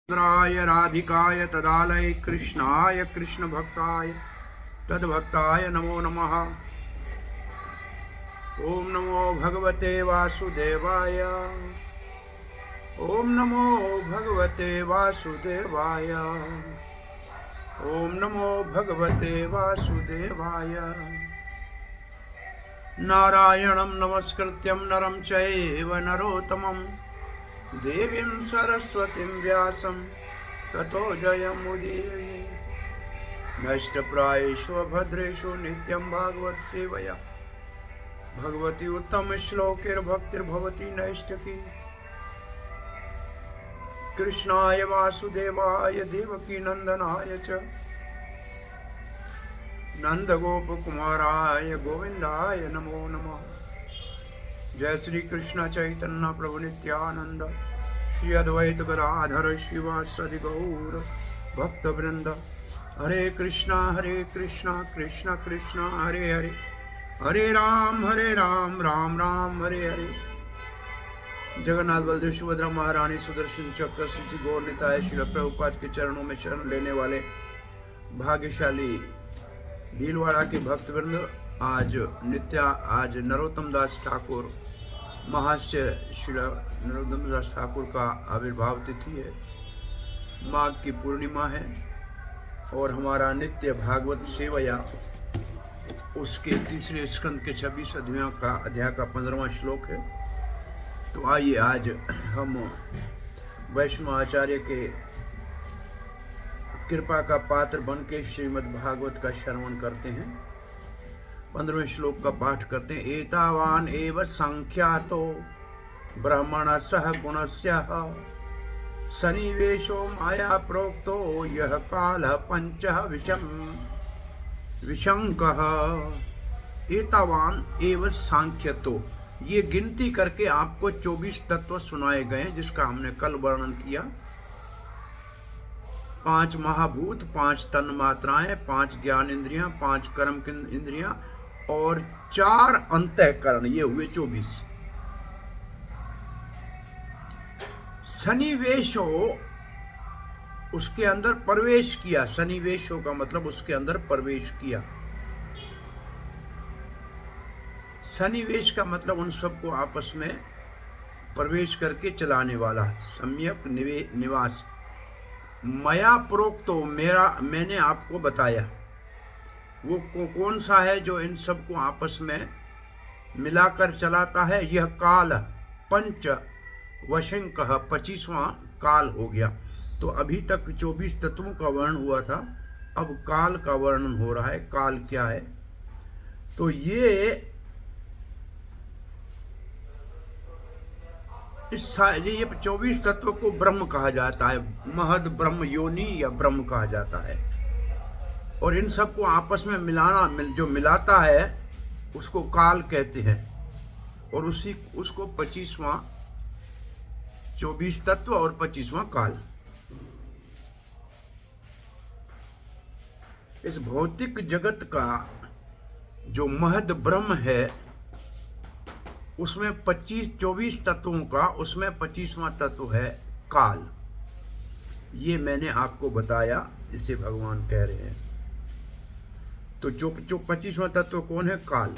राय राधिकाय तदालय कृष्णाय कृष्ण भक्ताय तद्भक्ताय नमो नमः। ओम नमो भगवते वासुदेवाय। ओम नमो भगवते वासुदेवाय। ओम नमो भगवते वासुदेवाय। नारायणं नमस्कृत्यं नरं चैव नरोत्तमं देवीं सरस्वतीं व्यासं ततो जयमुदीरये। नष्टप्रायेषु भद्रेषु नित्यं भागवत सेवया भगवती उत्तम श्लोकैर्भक्तिर्भवती नैष्ठिकी। कृष्णाय वासुदेवाय देवकी नंदनाय च नंदगोपकुमाराय गोविंदाय नमो नमः। जय श्री कृष्ण चैतन्य प्रभु नित्यानंद श्री अद्वैत गदाधर शिवासदि गौर भक्तवृंद। हरे कृष्णा कृष्णा कृष्णा हरे हरे, हरे राम राम राम हरे हरे। जगन्नाथ बलदेव सुभद्रा महारानी सुदर्शन चक्र श्री गौर निताय श्री प्रभुपाद के चरणों में शरण लेने वाले भाग्यशाली भीलवाड़ा के भक्तवृंद, आज नरोत्तम दास ठाकुर महाशय श्री नरोत्तम दास ठाकुर का आविर्भाव तिथि है। माघ की पूर्णिमा है और हमारा नित्य भागवत सेवया उसके तीसरे स्कंद के 26 अध्याय का 15वां श्लोक है। तो आइए आज हम वैष्णव आचार्य के कृपा का पात्र बन के श्रीमद् भागवत का श्रवण करते हैं। 15वें श्लोक का पाठ करते हैं। एतावान एव संख्यातो ब्रह्मण सह गुणस्य सन्निवेशो माया प्रोक्तो यह काल पंच विशंकः। एतावान एव सांख्यतो, ये गिनती करके आपको 24 तत्व सुनाए गए जिसका हमने कल वर्णन किया। 5 महाभूत, 5 तन मात्राएं, 5 ज्ञान इंद्रियां, 5 कर्म इंद्रियां और 4 अंतःकरण, ये हुए 24। सन्निवेशो, उसके अंदर प्रवेश किया। सन्निवेशो का मतलब उसके अंदर प्रवेश किया। सन्निवेश का मतलब उन सबको आपस में प्रवेश करके चलाने वाला, सम्यक निवास। मया प्रोक्तो, मैंने आपको बताया। वो कौन सा है जो इन सबको आपस में मिलाकर चलाता है? यह काल पंच वशंकः, 25वां काल हो गया। तो अभी तक 24 तत्वों का वर्णन हुआ था, अब काल का वर्णन हो रहा है। काल क्या है? तो ये 24 तत्वों को ब्रह्म कहा जाता है। महद ब्रह्म योनि या ब्रह्म कहा जाता है। और इन सबको आपस में जो मिलाता है उसको काल कहते हैं। और उसको 25वां, 24 तत्व और 25वां काल। इस भौतिक जगत का जो महद ब्रह्म है उसमें 24 तत्वों का, उसमें 25वां तत्व है काल। ये मैंने आपको बताया, इसे भगवान कह रहे हैं। तो जो 25वां तत्व कौन है? काल।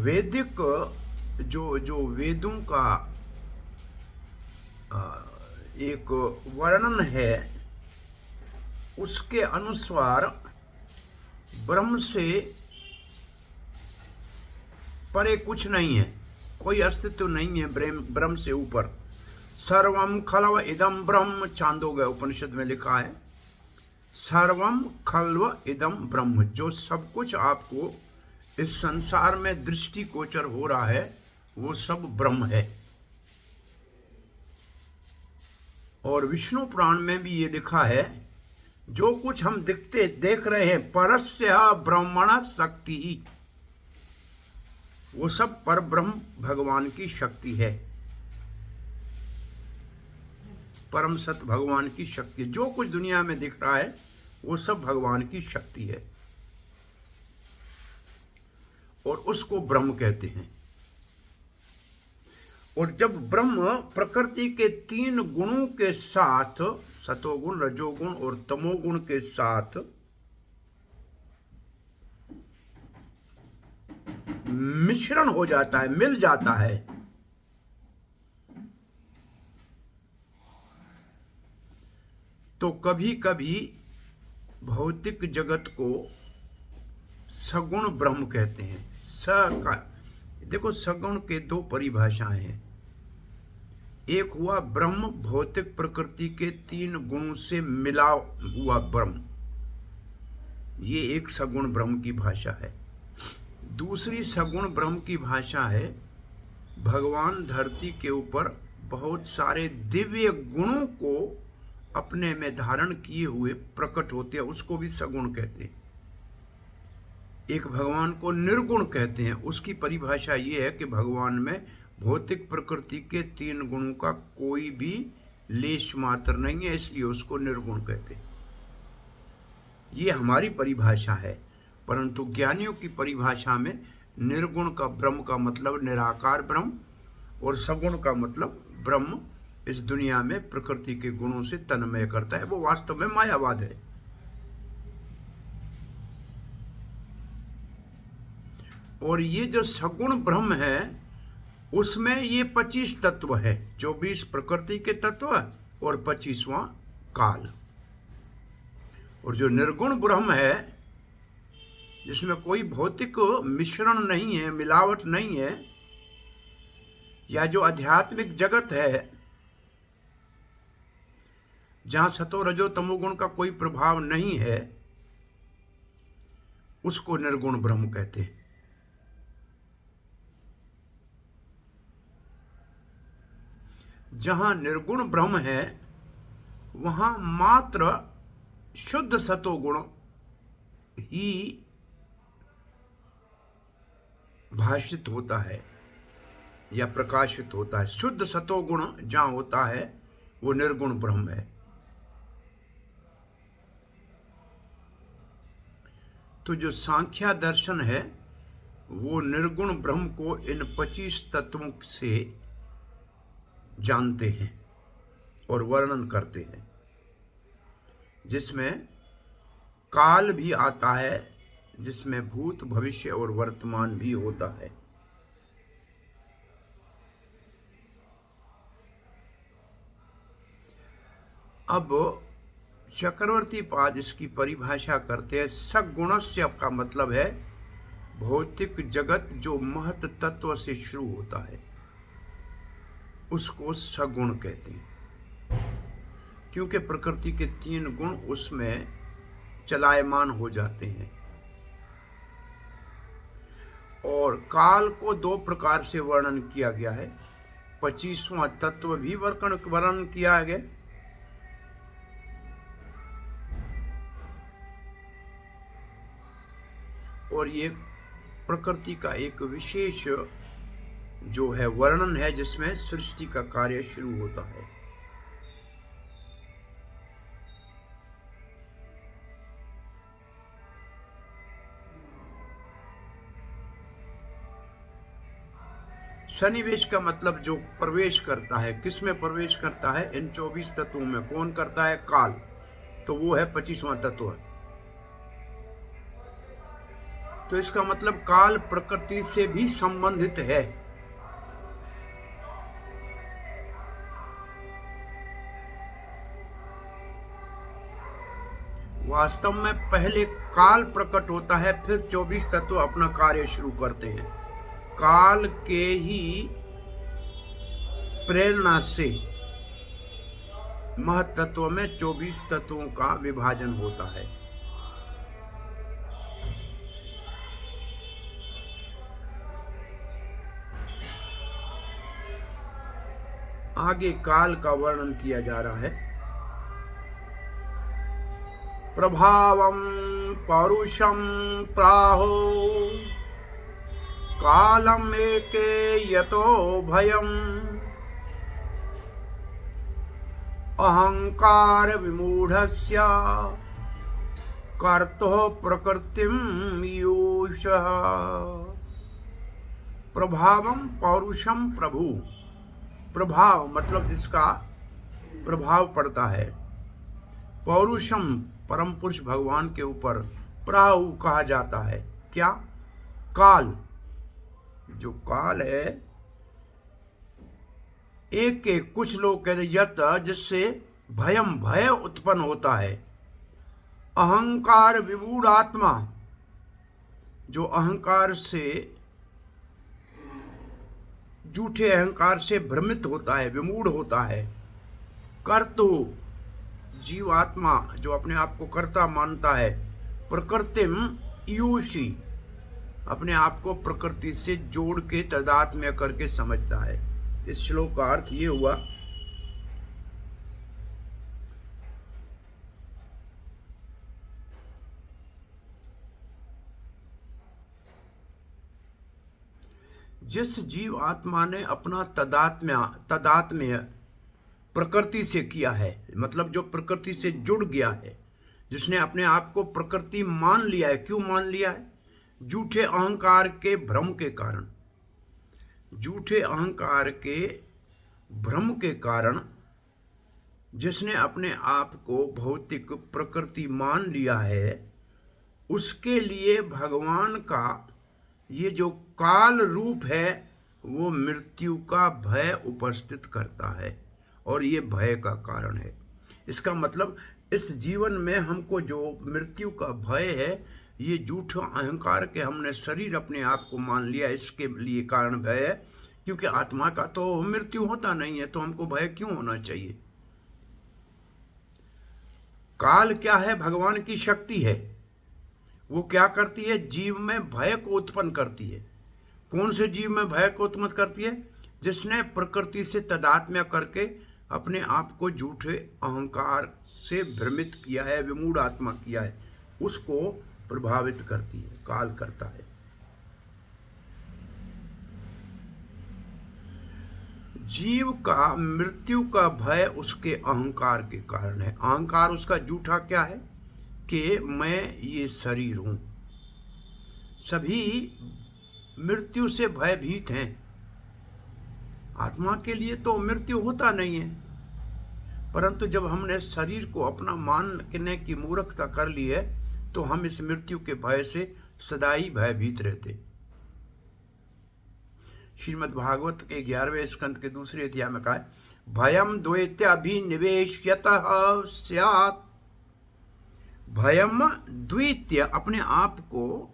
वैदिक जो वेदों का एक वर्णन है, उसके अनुसार ब्रह्म से परे कुछ नहीं है, कोई अस्तित्व नहीं है ब्रह्म से ऊपर। सर्वम खल्व इदम ब्रह्म, छांदोग्य उपनिषद में लिखा है, सर्वम खल्व इदम ब्रह्म। जो सब कुछ आपको इस संसार में दृष्टिगोचर हो रहा है वो सब ब्रह्म है। और विष्णु पुराण में भी ये लिखा है, जो कुछ हम देख रहे हैं, परस्य ब्रह्मण शक्ति, वो सब पर ब्रह्म भगवान की शक्ति है। परम सत्य भगवान की शक्ति। जो कुछ दुनिया में दिख रहा है वो सब भगवान की शक्ति है और उसको ब्रह्म कहते हैं। और जब ब्रह्म प्रकृति के 3 गुणों के साथ, सतोगुण, रजोगुण और तमोगुण के साथ मिश्रण हो जाता है, मिल जाता है, तो कभी कभी भौतिक जगत को सगुण ब्रह्म कहते हैं। देखो, सगुण के 2 परिभाषाएं हैं। एक हुआ ब्रह्म, भौतिक प्रकृति के 3 गुणों से मिला हुआ ब्रह्म, ये एक सगुण ब्रह्म की भाषा है। दूसरी सगुण ब्रह्म की भाषा है भगवान धरती के ऊपर बहुत सारे दिव्य गुणों को अपने में धारण किए हुए प्रकट होते हैं, उसको भी सगुण कहते हैं। एक भगवान को निर्गुण कहते हैं, उसकी परिभाषा ये है कि भगवान में भौतिक प्रकृति के 3 गुणों का कोई भी लेश मात्र नहीं है, इसलिए उसको निर्गुण कहते हैं। ये हमारी परिभाषा है, परंतु ज्ञानियों की परिभाषा में निर्गुण का ब्रह्म का मतलब निराकार ब्रह्म, और सगुण का मतलब ब्रह्म इस दुनिया में प्रकृति के गुणों से तन्मय करता है। वो वास्तव में मायावाद है। और ये जो सगुण ब्रह्म है उसमें ये 25 तत्व है, 24 प्रकृति के तत्व और 25वां काल। और जो निर्गुण ब्रह्म है, जिसमें कोई भौतिक मिश्रण नहीं है, मिलावट नहीं है, या जो आध्यात्मिक जगत है जहां सतो रजो तमोगुण का कोई प्रभाव नहीं है, उसको निर्गुण ब्रह्म कहते हैं। जहां निर्गुण ब्रह्म है वहां मात्र शुद्ध सतोगुण ही भाषित होता है या प्रकाशित होता है। शुद्ध सतोगुण जहां होता है वो निर्गुण ब्रह्म है। तो जो सांख्या दर्शन है वो निर्गुण ब्रह्म को इन 25 तत्वों से जानते हैं और वर्णन करते हैं, जिसमें काल भी आता है, जिसमें भूत, भविष्य और वर्तमान भी होता है। अब चक्रवर्ती पाद इसकी परिभाषा करते हैं। सगुणस्य का मतलब है भौतिक जगत जो महत तत्व से शुरू होता है, उसको सगुण कहते हैं, क्योंकि प्रकृति के 3 गुण उसमें चलायमान हो जाते हैं। और काल को 2 प्रकार से वर्णन किया गया है। 25वां तत्व भी वर्णन किया गया, और ये प्रकृति का एक विशेष जो है वर्णन है, जिसमें सृष्टि का कार्य शुरू होता है। सन्निवेश का मतलब जो प्रवेश करता है, किसमें प्रवेश करता है? इन 24 तत्वों में। कौन करता है? काल। तो वो है 25वां तत्व। तो इसका मतलब काल प्रकृति से भी संबंधित है। वास्तव में पहले काल प्रकट होता है, फिर 24 तत्व अपना कार्य शुरू करते हैं। काल के ही प्रेरणा से महत्त्व में 24 तत्वों का विभाजन होता है। आगे काल का वर्णन किया जा रहा है। प्रभावं पौरुषं प्राहो कालम एके यतो भयम् अहंकार विमूढ़स्य कर्तो प्रकृतिम यूषः। प्रभावं पौरुषं प्रभु, प्रभाव मतलब जिसका प्रभाव पड़ता है। पौरुषम परम पुरुष भगवान के ऊपर प्राहु कहा जाता है। क्या? काल। जो काल है, एक एक कुछ लोग कहते यत, जिससे भयम भय उत्पन्न होता है। अहंकार विमूढ़ आत्मा, जो अहंकार से, झूठे अहंकार से भ्रमित होता है, विमूढ़ होता है। कर्तु, जीवात्मा जो अपने आप को कर्ता मानता है। प्रकृतिम ईयुषी, अपने आप को प्रकृति से जोड़ के तादात्म्य करके समझता है। इस श्लोक का अर्थ ये हुआ जिस जीव आत्मा ने अपना तदात्म्य प्रकृति से किया है, मतलब जो प्रकृति से जुड़ गया है, जिसने अपने आप को प्रकृति मान लिया है। क्यों मान लिया है? झूठे अहंकार के भ्रम के कारण। झूठे अहंकार के भ्रम के कारण जिसने अपने आप को भौतिक प्रकृति मान लिया है, उसके लिए भगवान का ये जो काल रूप है वो मृत्यु का भय उपस्थित करता है, और ये भय का कारण है। इसका मतलब इस जीवन में हमको जो मृत्यु का भय है, ये झूठा अहंकार के हमने शरीर अपने आप को मान लिया, इसके लिए कारण भय है। क्योंकि आत्मा का तो मृत्यु होता नहीं है, तो हमको भय क्यों होना चाहिए? काल क्या है? भगवान की शक्ति है। वो क्या करती है? जीव में भय को उत्पन्न करती है। कौन से जीव में भय को उत्पन्न करती है? जिसने प्रकृति से तादात्म्य करके अपने आप को झूठे अहंकार से भ्रमित किया है, विमूढ़ आत्मा किया है, उसको प्रभावित करती है, काल करता है। जीव का मृत्यु का भय उसके अहंकार के कारण है। अहंकार उसका झूठा क्या है? कि मैं ये शरीर हूं। सभी मृत्यु से भयभीत हैं। आत्मा के लिए तो मृत्यु होता नहीं है, परंतु जब हमने शरीर को अपना मानने की मूर्खता कर ली है, तो हम इस मृत्यु के भय से सदा ही भयभीत रहते। श्रीमद् भागवत के 11वें स्कंद के दूसरे अध्याय में कहा है, भयम द्वैत्याभिनिवेश्यतः स्यात्। भयम द्वितीय, अपने आप को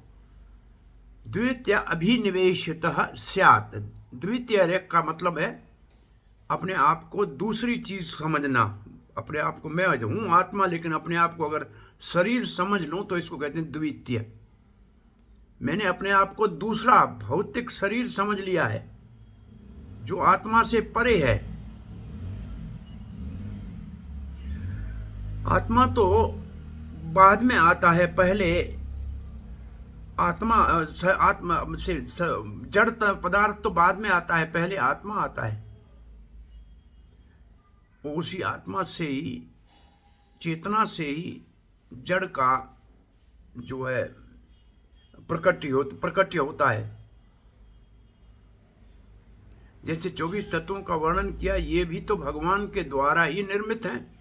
द्वितीय अभिनिवेशतः स्यात्। द्वितीय का मतलब है अपने आप को दूसरी चीज समझना। अपने आप को मैं हूं आत्मा, लेकिन अपने आप को अगर शरीर समझ लूं तो इसको कहते हैं द्वितीय। मैंने अपने आप को दूसरा भौतिक शरीर समझ लिया है, जो आत्मा से परे है। आत्मा तो बाद में आता है, पहले आत्मा से जड़ पदार्थ तो बाद में आता है, पहले आत्मा आता है। उसी आत्मा से ही, चेतना से ही जड़ का जो है प्रकट्य होता है। जैसे 24 तत्वों का वर्णन किया, ये भी तो भगवान के द्वारा ही निर्मित हैं।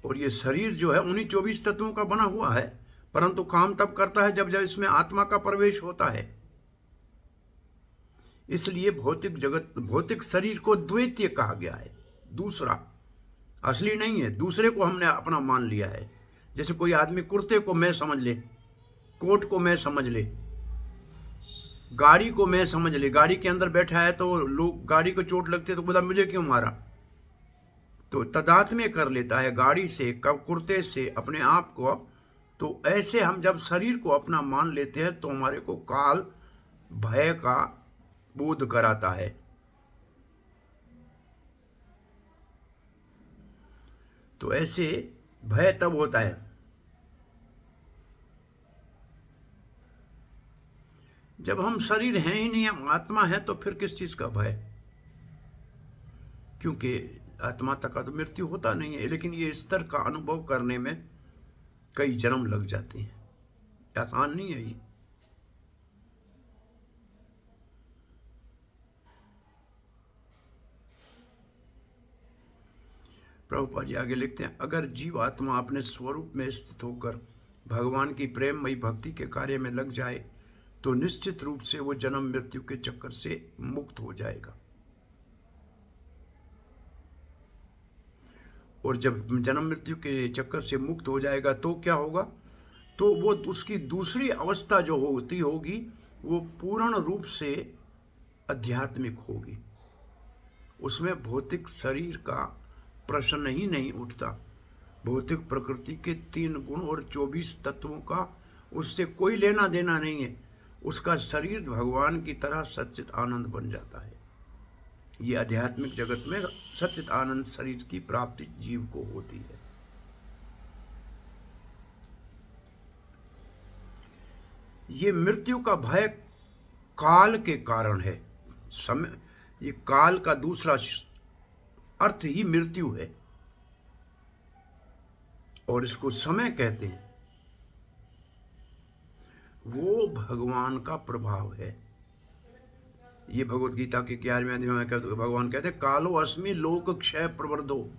और ये शरीर जो है उन्हीं 24 तत्वों का बना हुआ है, परंतु काम तब करता है जब जब इसमें आत्मा का प्रवेश होता है। इसलिए भौतिक जगत, भौतिक शरीर को द्वैतीय कहा गया है, दूसरा, असली नहीं है। दूसरे को हमने अपना मान लिया है। जैसे कोई आदमी कुर्ते को मैं समझ ले, कोट को मैं समझ ले, गाड़ी को मैं समझ ले। गाड़ी के अंदर बैठा है तो लोग, गाड़ी को चोट लगती है तो बोला मुझे क्यों मारा, तो तदात्म्य कर लेता है गाड़ी से, कब कुर्ते से, अपने आप को। तो ऐसे हम जब शरीर को अपना मान लेते हैं तो हमारे को काल भय का बोध कराता है। तो ऐसे भय तब होता है जब हम शरीर हैं ही नहीं, हम आत्मा है, तो फिर किस चीज का भय? क्योंकि आत्मा तक का तो मृत्यु होता नहीं है, लेकिन ये स्तर का अनुभव करने में कई जन्म लग जाते हैं। आसान नहीं है ये। प्रभुपाद जी आगे लिखते हैं, अगर जीवात्मा अपने स्वरूप में स्थित होकर भगवान की प्रेममयी भक्ति के कार्य में लग जाए तो निश्चित रूप से वो जन्म मृत्यु के चक्कर से मुक्त हो जाएगा। और जब जन्म मृत्यु के चक्कर से मुक्त हो जाएगा तो क्या होगा? तो वो उसकी दूसरी अवस्था जो होगी वो पूर्ण रूप से आध्यात्मिक होगी। उसमें भौतिक शरीर का प्रश्न ही नहीं उठता। भौतिक प्रकृति के 3 गुण और 24 तत्वों का उससे कोई लेना देना नहीं है। उसका शरीर भगवान की तरह सच्चित आनंद बन जाता है। ये आध्यात्मिक जगत में सच्चित आनंद शरीर की प्राप्ति जीव को होती है। ये मृत्यु का भय काल के कारण है। समय, ये काल का दूसरा अर्थ ही मृत्यु है और इसको समय कहते हैं। वो भगवान का प्रभाव है। ये भगवत गीता के 11वें अध्याय में कहते, भगवान कहते, कालो अस्मि लोक क्षय प्रवर्धो,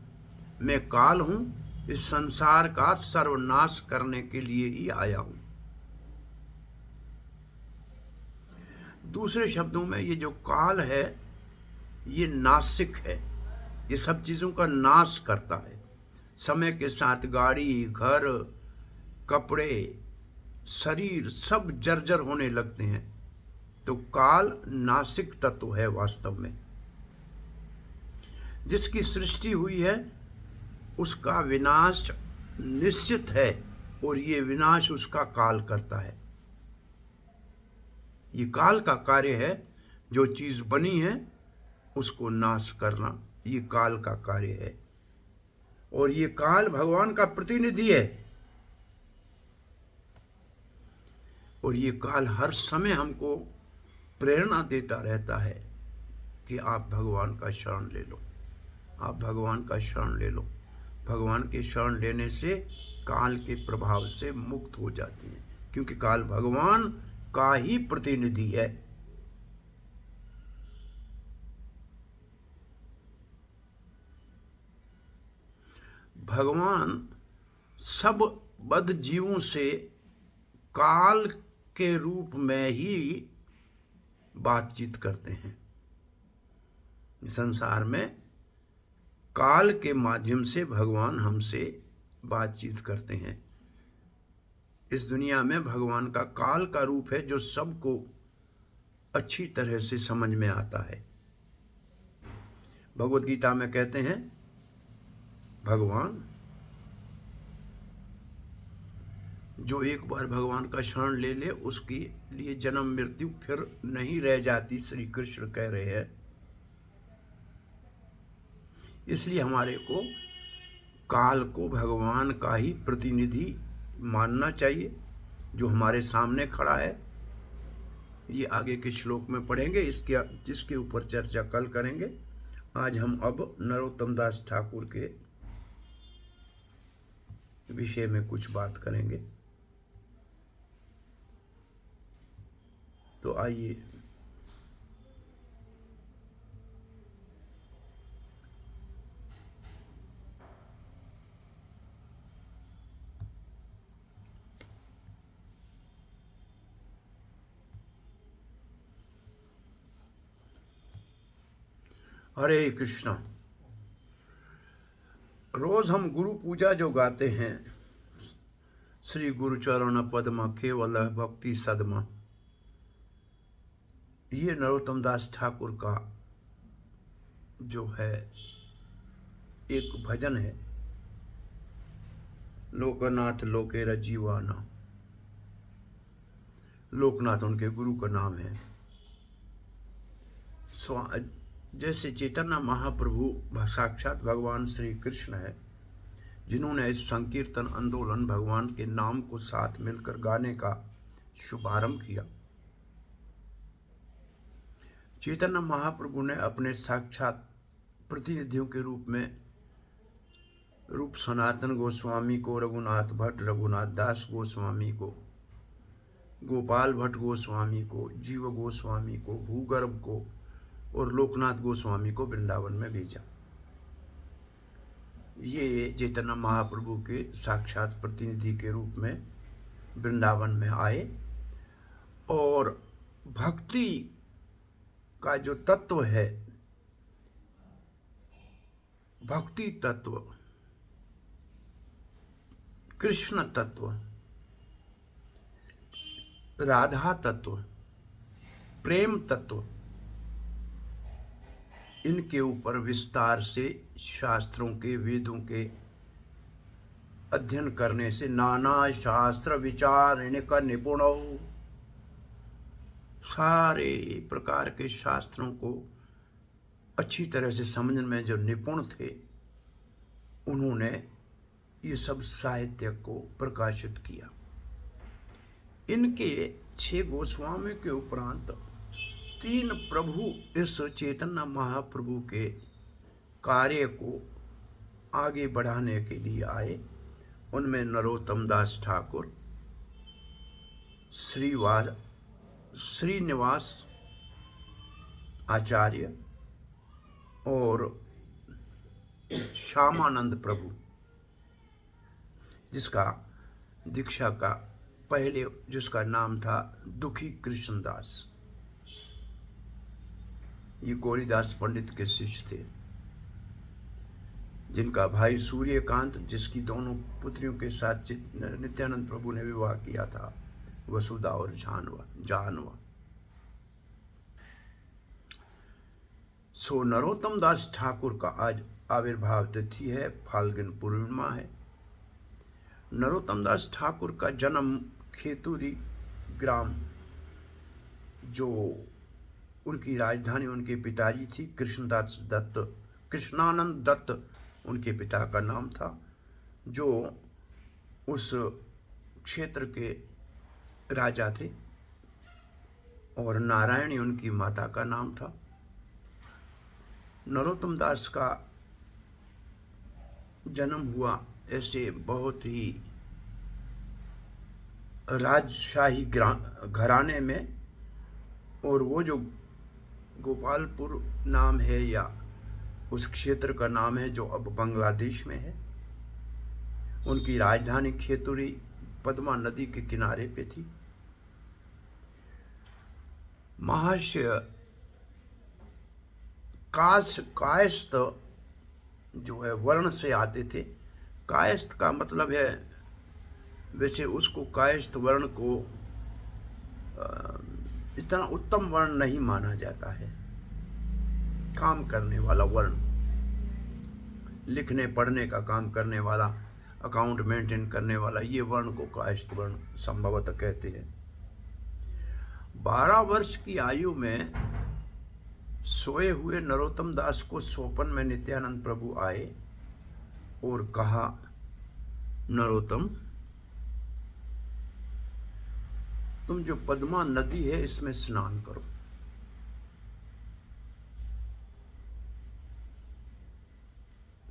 मैं काल हूं, इस संसार का सर्वनाश करने के लिए ही आया हूं। दूसरे शब्दों में ये जो काल है ये नासिक है, ये सब चीजों का नाश करता है। समय के साथ गाड़ी, घर, कपड़े, शरीर सब जर्जर होने लगते हैं। तो काल नासिक तत्व है वास्तव में। जिसकी सृष्टि हुई है उसका विनाश निश्चित है और ये विनाश उसका काल करता है। ये काल का कार्य है। जो चीज बनी है उसको नाश करना ये काल का कार्य है। और ये काल भगवान का प्रतिनिधि है। और ये काल हर समय हमको प्रेरणा देता रहता है कि आप भगवान का शरण ले लो, आप भगवान का शरण ले लो। भगवान के शरण लेने से काल के प्रभाव से मुक्त हो जाती है, क्योंकि काल भगवान का ही प्रतिनिधि है। भगवान सब बद्ध जीवों से काल के रूप में ही बातचीत करते हैं। संसार में काल के माध्यम से भगवान हमसे बातचीत करते हैं। इस दुनिया में भगवान का काल का रूप है जो सबको अच्छी तरह से समझ में आता है। भगवत गीता में कहते हैं, भगवान जो एक बार भगवान का शरण ले ले उसके लिए जन्म मृत्यु फिर नहीं रह जाती, श्री कृष्ण कह रहे हैं। इसलिए हमारे को काल को भगवान का ही प्रतिनिधि मानना चाहिए जो हमारे सामने खड़ा है। ये आगे के श्लोक में पढ़ेंगे, जिसके ऊपर चर्चा कल करेंगे। आज हम अब नरोत्तम दास ठाकुर के विषय में कुछ बात करेंगे। तो आइए हरे कृष्णा। रोज हम गुरु पूजा जो गाते हैं, श्री गुरु चरण पद्म केवल भक्ति सदमा, ये नरोत्तम दास ठाकुर का जो है एक भजन है, लोकनाथ लोकेरा जीवाना। लोकनाथ उनके गुरु का नाम है। जैसे चैतन्य महाप्रभु साक्षात भगवान श्री कृष्ण है, जिन्होंने इस संकीर्तन आंदोलन भगवान के नाम को साथ मिलकर गाने का शुभारंभ किया। चैतन्य महाप्रभु ने अपने साक्षात प्रतिनिधियों के रूप में रूप सनातन गोस्वामी को, रघुनाथ भट्ट, रघुनाथ दास गोस्वामी को, गोपाल भट्ट गोस्वामी को, जीव गोस्वामी को, भूगर्भ को और लोकनाथ गोस्वामी को वृंदावन में भेजा। ये चैतन्य महाप्रभु के साक्षात प्रतिनिधि के रूप में वृंदावन में आए और भक्ति का जो तत्व है, भक्ति तत्व, कृष्ण तत्व, राधा तत्व, प्रेम तत्व, इनके ऊपर विस्तार से शास्त्रों के, वेदों के अध्ययन करने से नाना शास्त्र विचार का निपुण, सारे प्रकार के शास्त्रों को अच्छी तरह से समझने में जो निपुण थे, उन्होंने ये सब साहित्य को प्रकाशित किया। इनके 6 गोस्वामी के उपरांत 3 प्रभु इस चैतन्य महाप्रभु के कार्य को आगे बढ़ाने के लिए आए। उनमें नरोत्तम दास ठाकुर, श्रीनिवास आचार्य और श्यामानंद प्रभु, जिसका दीक्षा का पहले जिसका नाम था दुखी कृष्णदास। ये गौरीदास पंडित के शिष्य थे, जिनका भाई सूर्यकांत, जिसकी दोनों पुत्रियों के साथ नित्यानंद प्रभु ने विवाह किया था, वसुधा और जानवा। सो नरोत्तम दास ठाकुर का आज आविर्भाव तिथि है, फाल्गुन पूर्णिमा है। नरोत्तम दास ठाकुर का जन्म खेतुरी ग्राम, जो उनकी राजधानी उनके पिताजी थी, कृष्णानंद दत्त उनके पिता का नाम था, जो उस क्षेत्र के राजा थे, और नारायणी उनकी माता का नाम था। नरोत्तम दास का जन्म हुआ ऐसे बहुत ही राजशाही घराने में, और वो जो गोपालपुर नाम है या उस क्षेत्र का नाम है जो अब बांग्लादेश में है, उनकी राजधानी खेतुरी पद्मा नदी के किनारे पे थी। महाशय कायस्थ जो है वर्ण से आते थे। कायस्थ का मतलब है, वैसे उसको कायस्थ वर्ण को इतना उत्तम वर्ण नहीं माना जाता है। काम करने वाला वर्ण, लिखने पढ़ने का काम करने वाला, अकाउंट मेंटेन करने वाला, ये वर्ण को कायस्थ वर्ण संभवतः कहते हैं। 12 वर्ष की आयु में सोए हुए नरोत्तम दास को स्वप्न में नित्यानंद प्रभु आए और कहा, नरोत्तम, तुम जो पद्मा नदी है इसमें स्नान करो।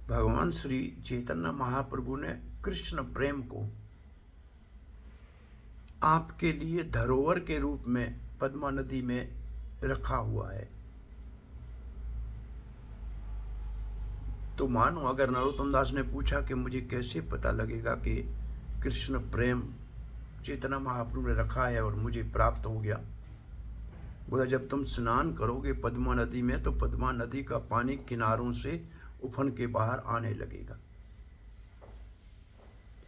भगवान श्री चैतन्य महाप्रभु ने कृष्ण प्रेम को आपके लिए धरोहर के रूप में पद्मा नदी में रखा हुआ है। तो मानो अगर नरोत्तम दास ने पूछा कि मुझे कैसे पता लगेगा कि कृष्ण प्रेम चैतन्य महाप्रभु ने रखा है और मुझे प्राप्त हो गया, बोला, जब तुम स्नान करोगे पद्मा नदी में तो पद्मा नदी का पानी किनारों से उफन के बाहर आने लगेगा।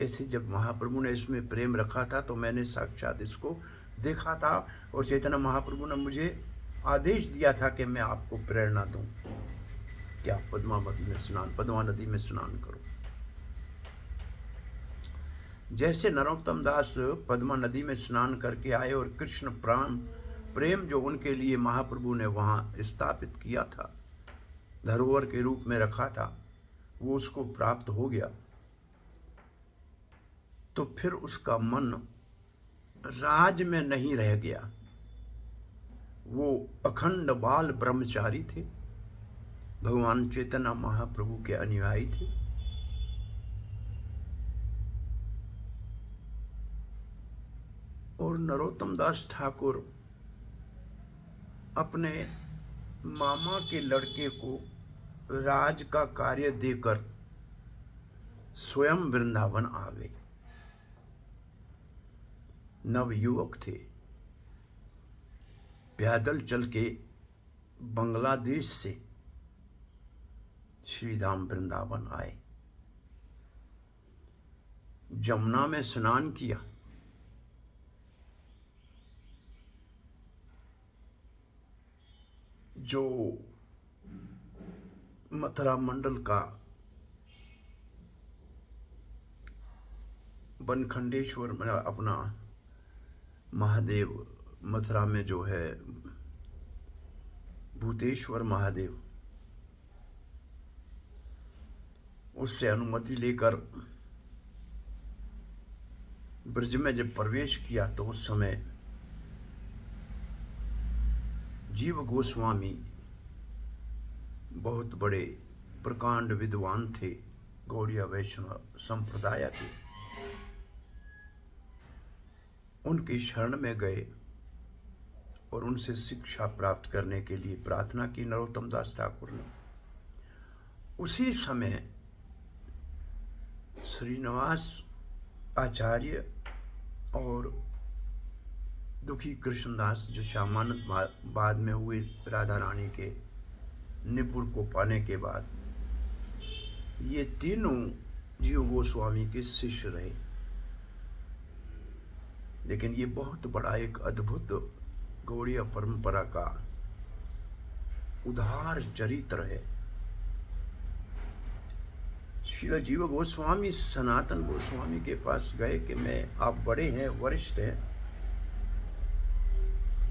ऐसे जब महाप्रभु ने इसमें प्रेम रखा था तो मैंने साक्षात इसको देखा था, और चैतन्य महाप्रभु ने मुझे आदेश दिया था कि मैं आपको प्रेरणा दूं कि आप पद्मा नदी में स्नान करो। जैसे नरोत्तम दास पद्मा नदी में स्नान करके आए और कृष्ण प्रेम जो उनके लिए महाप्रभु ने वहां स्थापित किया था, धरोहर के रूप में रखा था, वो उसको प्राप्त हो गया, तो फिर उसका मन राज में नहीं रह गया। वो अखंड बाल ब्रह्मचारी थे, भगवान चैतन्य महाप्रभु के अनुयायी थे। और नरोत्तम दास ठाकुर अपने मामा के लड़के को राज का कार्य देकर स्वयं वृंदावन आ गए। नवयुवक थे, पैदल चल के बांग्लादेश से श्री धाम वृंदावन आए, जमुना में स्नान किया, जो मथुरा मंडल का बनखंडेश्वर में अपना महादेव, मथुरा में जो है भूतेश्वर महादेव, उससे अनुमति लेकर ब्रज में जब प्रवेश किया तो उस समय जीव गोस्वामी बहुत बड़े प्रकांड विद्वान थे, गौड़िया वैष्णव संप्रदाय के। उनकी शरण में गए और उनसे शिक्षा प्राप्त करने के लिए प्रार्थना की नरोत्तम दास ठाकुर ने। उसी समय श्रीनिवास आचार्य और दुखी कृष्णदास, जो शामानंद बाद में हुए राधा रानी के निपुण को पाने के बाद, ये तीनों जीव गोस्वामी के शिष्य रहे। लेकिन ये बहुत बड़ा एक अद्भुत गौड़ीय परंपरा का उदार चरित्र है। श्री जीव गोस्वामी सनातन गोस्वामी के पास गए कि मैं, आप बड़े हैं, वरिष्ठ हैं,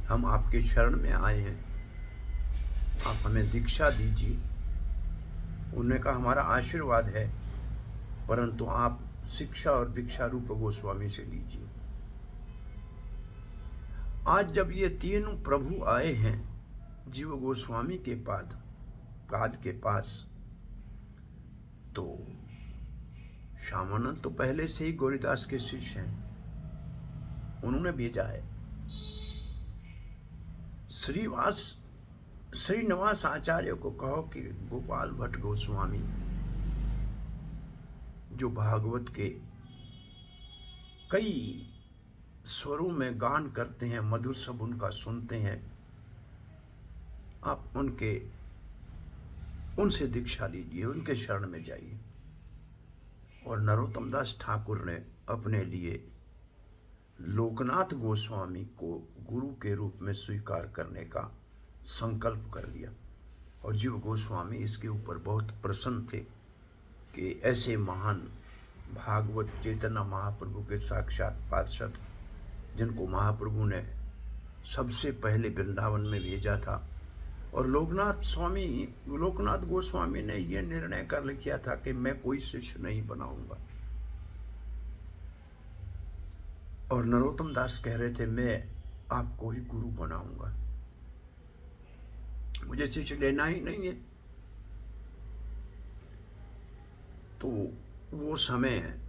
हम आपके शरण में आए हैं, आप हमें दीक्षा दीजिए। उन्होंने कहा हमारा आशीर्वाद है, परंतु आप शिक्षा और दीक्षा रूप गोस्वामी से लीजिए। आज जब ये तीनों प्रभु आए हैं जीव गोस्वामी के पाद के पास, तो श्यामानंद तो पहले से ही गौरीदास के शिष्य हैं, उन्होंने भेजा है। श्रीनिवास आचार्य को कहो कि गोपाल भट्ट गोस्वामी जो भागवत के कई स्वरों में गान करते हैं, मधुर सब उनका सुनते हैं, आप उनसे दीक्षा लीजिए, उनके शरण में जाइए। और नरोत्तम दास ठाकुर ने अपने लिए लोकनाथ गोस्वामी को गुरु के रूप में स्वीकार करने का संकल्प कर लिया। और जीव गोस्वामी इसके ऊपर बहुत प्रसन्न थे कि ऐसे महान भागवत चैतन्य महाप्रभु के साक्षात पार्षद, जिनको महाप्रभु ने सबसे पहले वृंदावन में भेजा था। और लोकनाथ गोस्वामी ने यह निर्णय कर लिया था कि मैं कोई शिष्य नहीं बनाऊंगा। और नरोत्तम दास कह रहे थे मैं आपको ही गुरु बनाऊंगा, मुझे शिष्य लेना ही नहीं है। तो वो समय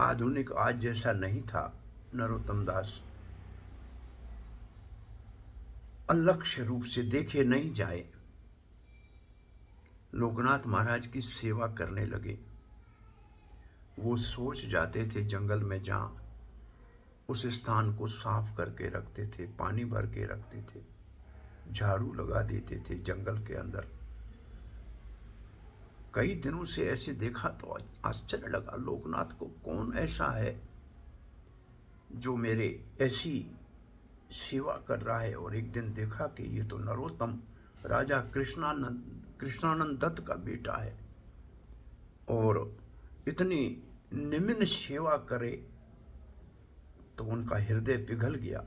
आधुनिक आज जैसा नहीं था। नरोत्तम दास अलक्ष्य रूप से देखे नहीं जाए, लोकनाथ महाराज की सेवा करने लगे। वो सोच जाते थे जंगल में, जहाँ उस स्थान को साफ करके रखते थे, पानी भर के रखते थे, झाड़ू लगा देते थे जंगल के अंदर। कई दिनों से ऐसे देखा तो आश्चर्य लगा, लोकनाथ को कौन ऐसा है जो मेरे ऐसी सेवा कर रहा है। और एक दिन देखा कि ये तो नरोत्तम राजा कृष्णानंद दत्त का बेटा है, और इतनी निम्न सेवा करे तो उनका हृदय पिघल गया।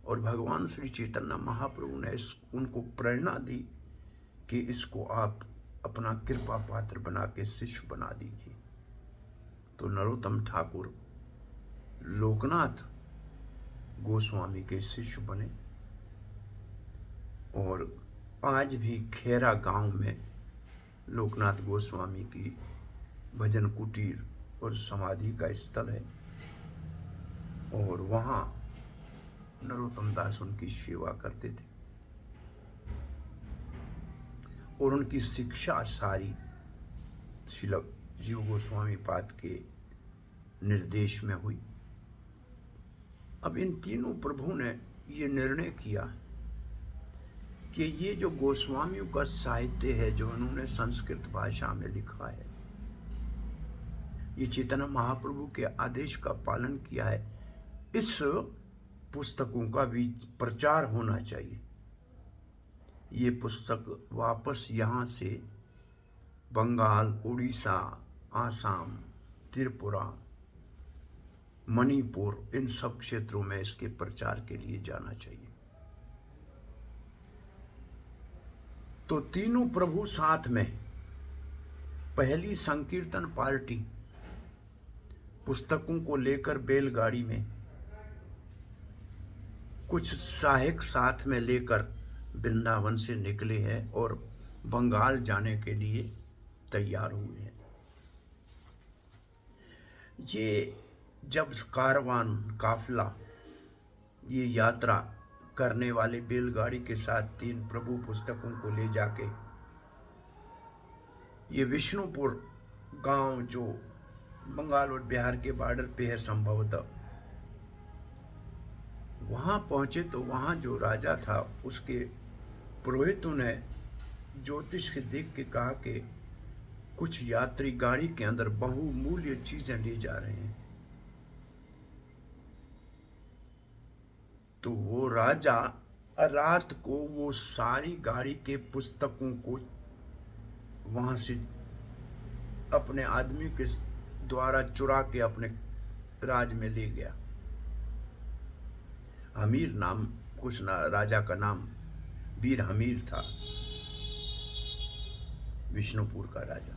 और भगवान श्री चैतन्य महाप्रभु ने उनको प्रेरणा दी कि इसको आप अपना कृपा पात्र बना के शिष्य बना दीजिए। तो नरोत्तम ठाकुर लोकनाथ गोस्वामी के शिष्य बने। और आज भी खेरा गांव में लोकनाथ गोस्वामी की भजन कुटीर और समाधि का स्थल है। और वहाँ नरोत्तम दास उनकी सेवा करते थे और उनकी शिक्षा सारी श्रील जीव गोस्वामी पाद के निर्देश में हुई। अब इन तीनों प्रभु ने ये निर्णय किया कि ये जो गोस्वामियों का साहित्य है जो उन्होंने संस्कृत भाषा में लिखा है, ये चैतन्य महाप्रभु के आदेश का पालन किया है, इस पुस्तकों का भी प्रचार होना चाहिए। ये पुस्तक वापस यहाँ से बंगाल, उड़ीसा, आसाम, त्रिपुरा, मणिपुर, इन सब क्षेत्रों में इसके प्रचार के लिए जाना चाहिए। तो तीनों प्रभु साथ में पहली संकीर्तन पार्टी पुस्तकों को लेकर बैलगाड़ी में कुछ सहायक साथ में लेकर वृंदावन से निकले हैं और बंगाल जाने के लिए तैयार हुए हैं। ये जब कारवान काफिला ये यात्रा करने वाले बैलगाड़ी के साथ तीन प्रभु पुस्तकों को ले जाके ये विष्णुपुर गांव जो बंगाल और बिहार के बॉर्डर पे है संभवतः, वहां पहुंचे तो वहां जो राजा था उसके पुरोहितों ने ज्योतिष के देख के कहा कि कुछ यात्री गाड़ी के अंदर बहुमूल्य चीजें ले जा रहे हैं। तो वो राजा रात को वो सारी गाड़ी के पुस्तकों को वहां से अपने आदमी के द्वारा चुरा के अपने राज में ले गया। हमीर नाम कुछ ना, राजा का नाम वीर हमीर था, विष्णुपुर का राजा।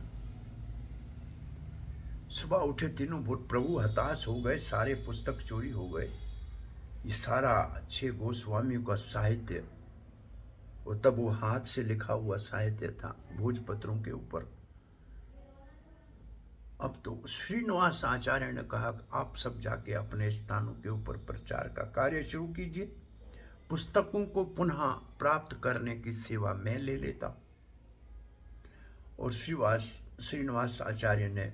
सुबह उठे तीनों प्रभु हताश हो गए, सारे पुस्तक चोरी हो गए। ये सारा 6 गोस्वामियों का साहित्य, और तब वो हाथ से लिखा हुआ साहित्य था भोजपत्रों के ऊपर। अब तो श्रीनिवास आचार्य ने कहा आप सब जाके अपने स्थानों के ऊपर प्रचार का कार्य शुरू कीजिए, पुस्तकों को पुनः प्राप्त करने की सेवा मैं ले लेता। और श्रीनिवास आचार्य ने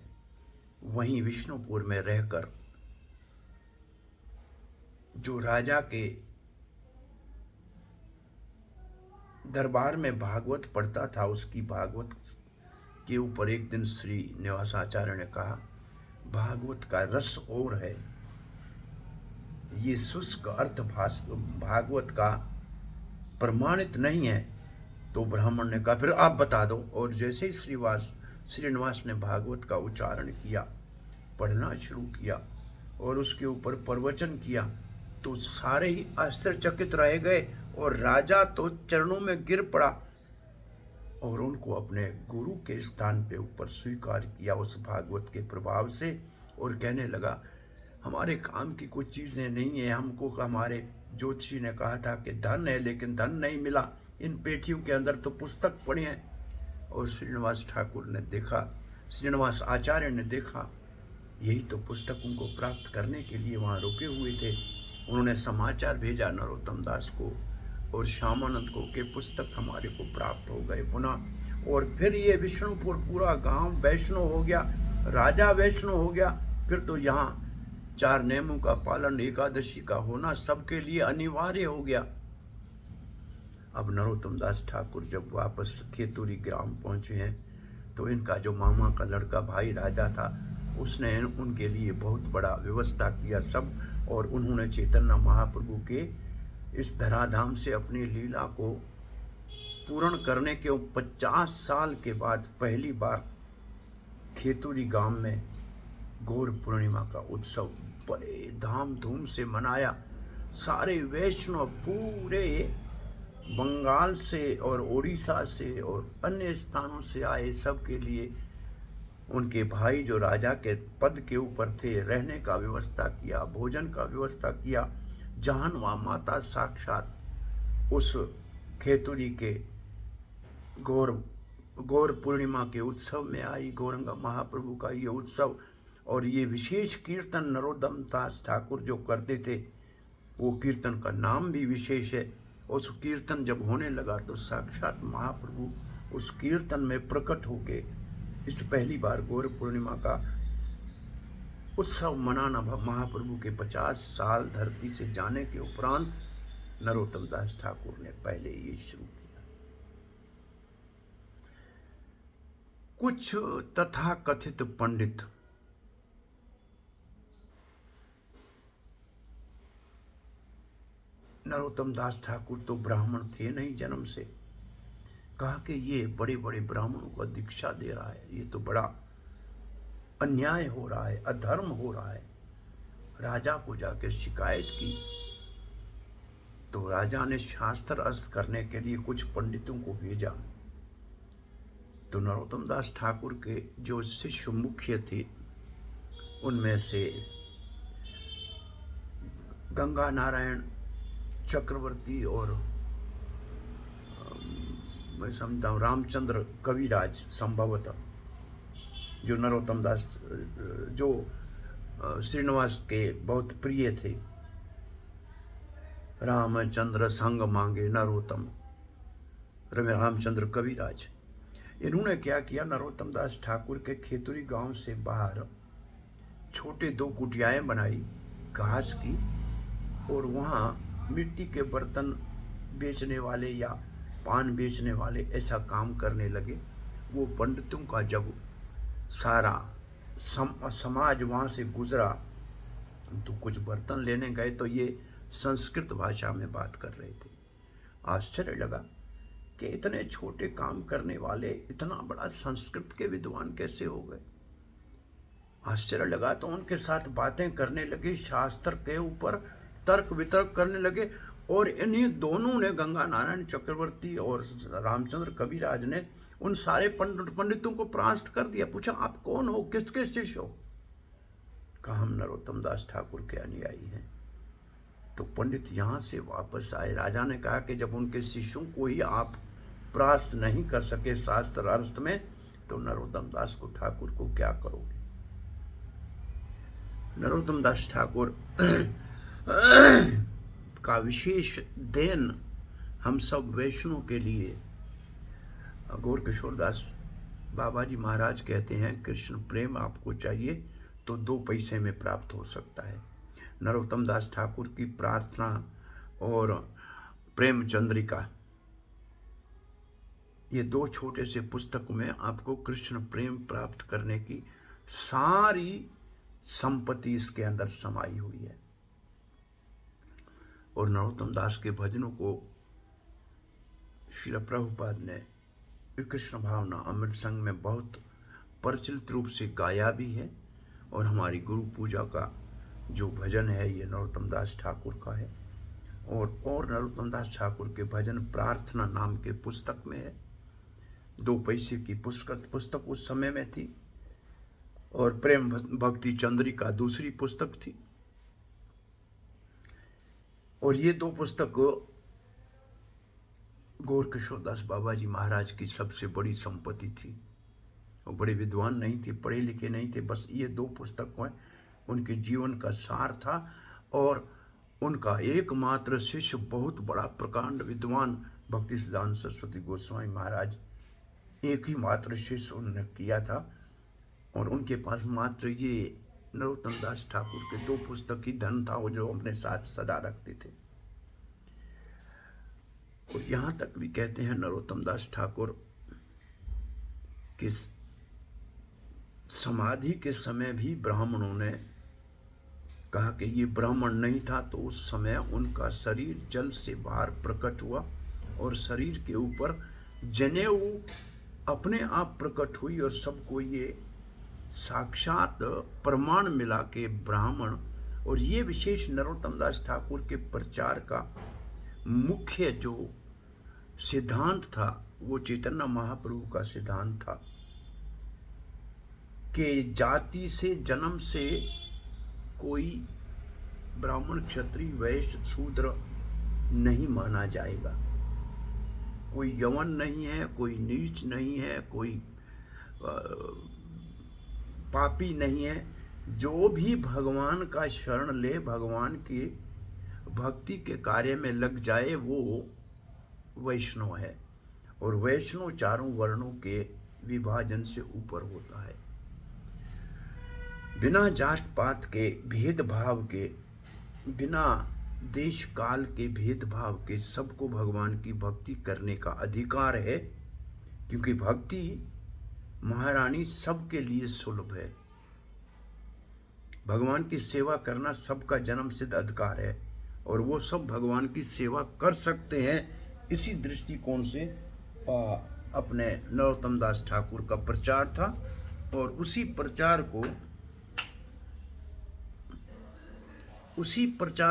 वहीं विष्णुपुर में रहकर जो राजा के दरबार में भागवत पढ़ता था, उसकी भागवत के ऊपर एक दिन श्री निवास आचार्य ने कहा भागवत का रस और है, ये शुष्क अर्थ भागवत का प्रमाणित नहीं है। तो ब्राह्मण ने कहा फिर आप बता दो। और जैसे ही श्रीनिवास ने भागवत का उच्चारण किया, पढ़ना शुरू किया और उसके ऊपर प्रवचन किया, तो सारे ही आश्चर्यचकित रह गए और राजा तो चरणों में गिर पड़ा और उनको अपने गुरु के स्थान पे ऊपर स्वीकार किया उस भागवत के प्रभाव से। और कहने लगा हमारे काम की कुछ चीज़ें नहीं है, हमको हमारे ज्योतिषी ने कहा था कि धन है, लेकिन धन नहीं मिला, इन पेटियों के अंदर तो पुस्तक पड़े हैं। और श्रीनिवास आचार्य ने देखा यही तो पुस्तकों को प्राप्त करने के लिए वहाँ रुके हुए थे। उन्होंने समाचार भेजा नरोत्तम दास को और श्यामानंद को कि पुस्तक हमारे को प्राप्त हो गए पुनः। और फिर ये विष्णुपुर पूरा गांव वैष्णव हो गया, राजा वैष्णव हो गया। फिर तो यहाँ 4 नियमों का पालन, एकादशी का होना सबके लिए अनिवार्य हो गया। अब नरोत्तम दास ठाकुर जब वापस खेतुरी ग्राम पहुंचे हैं तो इनका जो मामा का लड़का भाई राजा था उसने उनके लिए बहुत बड़ा व्यवस्था किया सब। और उन्होंने चैतन्य महाप्रभु के इस धराधाम से अपनी लीला को पूर्ण करने के 50 साल के बाद पहली बार खेतुरी गांव में गौर पूर्णिमा का उत्सव बड़े धाम-धूम से मनाया। सारे वैष्णव पूरे बंगाल से और उड़ीसा से और अन्य स्थानों से आए, सबके लिए उनके भाई जो राजा के पद के ऊपर थे रहने का व्यवस्था किया, भोजन का व्यवस्था किया। जहानवा माता साक्षात उस खेतुरी के गौर पूर्णिमा के उत्सव में आई, गौरंगा महाप्रभु का ये उत्सव। और ये विशेष कीर्तन नरोत्तम दास ठाकुर जो करते थे, वो कीर्तन का नाम भी विशेष है। उस कीर्तन जब होने लगा तो साक्षात महाप्रभु उस कीर्तन में प्रकट होके इस पहली बार गौर पूर्णिमा का उत्सव मनाना महाप्रभु के 50 साल धरती से जाने के उपरांत नरोत्तम दास ठाकुर ने पहले ये शुरू किया। कुछ तथाकथित पंडित नरोत्तम दास ठाकुर तो ब्राह्मण थे नहीं जन्म से, कहा कि ये बड़े बड़े ब्राह्मणों को दीक्षा दे रहा है, ये तो बड़ा अन्याय हो रहा है, अधर्म हो रहा है। राजा को जाकर शिकायत की तो राजा ने शास्त्र अर्थ करने के लिए कुछ पंडितों को भेजा। तो नरोत्तम दास ठाकुर के जो शिष्य मुख्य थे उनमें से गंगा नारायण चक्रवर्ती और मैं समझता हूँ रामचंद्र कविराज संभवतः, जो नरोत्तम दास जो श्रीनिवास के बहुत प्रिय थे। रामचंद्र संग मांगे नरोत्तम, रामचंद्र कविराज, इन्होंने क्या किया, नरोत्तम दास ठाकुर के खेतुरी गांव से बाहर छोटे 2 कुटियाएं बनाई घास की, और वहाँ मिट्टी के बर्तन बेचने वाले या पान बेचने वाले ऐसा काम करने लगे। वो पंडितों का जब सारा समाज वहाँ से गुजरा तो कुछ बर्तन लेने गए तो ये संस्कृत भाषा में बात कर रहे थे। आश्चर्य लगा कि इतने छोटे काम करने वाले इतना बड़ा संस्कृत के विद्वान कैसे हो गए। आश्चर्य लगा तो उनके साथ बातें करने लगे, शास्त्र के ऊपर तर्क वितर्क करने लगे। और इन्हीं दोनों ने, गंगा नारायण चक्रवर्ती और रामचंद्र कविराज ने, उन सारे पंडितों को परास्त कर दिया। पूछा, आप कौन हो, किसके शिष्य हो? कहा, हम नरोत्तम दास ठाकुर के अनुयायी हैं। तो पंडित यहाँ से वापस आए। राजा ने कहा कि जब उनके शिष्यों को ही आप परास्त नहीं कर सके शास्त्र अर्थ में, तो नरोत्तम दास को ठाकुर को क्या करोगे? नरोत्तम दास ठाकुर का विशेष देन हम सब वैष्णव के लिए, गौर किशोर दास बाबा जी महाराज कहते हैं, कृष्ण प्रेम आपको चाहिए तो 2 पैसे में प्राप्त हो सकता है। नरोत्तम दास ठाकुर की प्रार्थना और प्रेम चंद्रिका, ये 2 छोटे से पुस्तक में आपको कृष्ण प्रेम प्राप्त करने की सारी संपत्ति इसके अंदर समाई हुई है। और नरोत्तम दास के भजनों को श्रील प्रभुपाद ने कृष्ण भावना अमृत संघ में बहुत प्रचलित रूप से गाया भी है। और हमारी गुरु पूजा का जो भजन है ये नरोत्तम दास ठाकुर का है। और नरोत्तम दास ठाकुर के भजन प्रार्थना नाम के पुस्तक में है। 2 पैसे की पुस्तक उस समय में थी, और प्रेम भक्ति चंद्रिका दूसरी पुस्तक थी। और ये 2 पुस्तक गौर किशोर दास बाबा जी महाराज की सबसे बड़ी संपत्ति थी। वो बड़े विद्वान नहीं थे, पढ़े लिखे नहीं थे, बस ये 2 पुस्तकों में उनके जीवन का सार था। और उनका एकमात्र शिष्य, बहुत बड़ा प्रकांड विद्वान भक्ति सिद्धांत सरस्वती गोस्वामी महाराज, एक ही मात्र शिष्य उन्होंने किया था। और उनके पास मात्र ये नरोत्तम दास ठाकुर के 2 पुस्तक ही धन था, वो जो अपने साथ सदा रखते थे। और यहाँ तक भी कहते हैं नरोत्तम दास ठाकुर कि समाधि के समय भी ब्राह्मणों ने कहा कि ये ब्राह्मण नहीं था, तो उस समय उनका शरीर जल से बाहर प्रकट हुआ और शरीर के ऊपर जनेऊ अपने आप प्रकट हुई। और सबको ये साक्षात प्रमाण मिला कि ब्राह्मण। और ये विशेष नरोत्तम दास ठाकुर के प्रचार का मुख्य जो सिद्धांत था वो चैतन्य महाप्रभु का सिद्धांत था कि जाति से, जन्म से कोई ब्राह्मण क्षत्रिय वैश्य शूद्र नहीं माना जाएगा। कोई यवन नहीं है, कोई नीच नहीं है, कोई पापी नहीं है। जो भी भगवान का शरण ले, भगवान की भक्ति के कार्य में लग जाए, वो वैष्णव है। और वैष्णव चारों वर्णों के विभाजन से ऊपर होता है। बिना जात पात के भेदभाव के, बिना देश काल के भेदभाव के सबको भगवान की भक्ति करने का अधिकार है, क्योंकि भक्ति महारानी सबके लिए सुलभ है। भगवान की सेवा करना सबका जन्म सिद्ध अधिकार है और वो सब भगवान की सेवा कर सकते हैं। इसी दृष्टिकोण से अपने नरोत्तम दास ठाकुर का प्रचार था और उसी प्रचार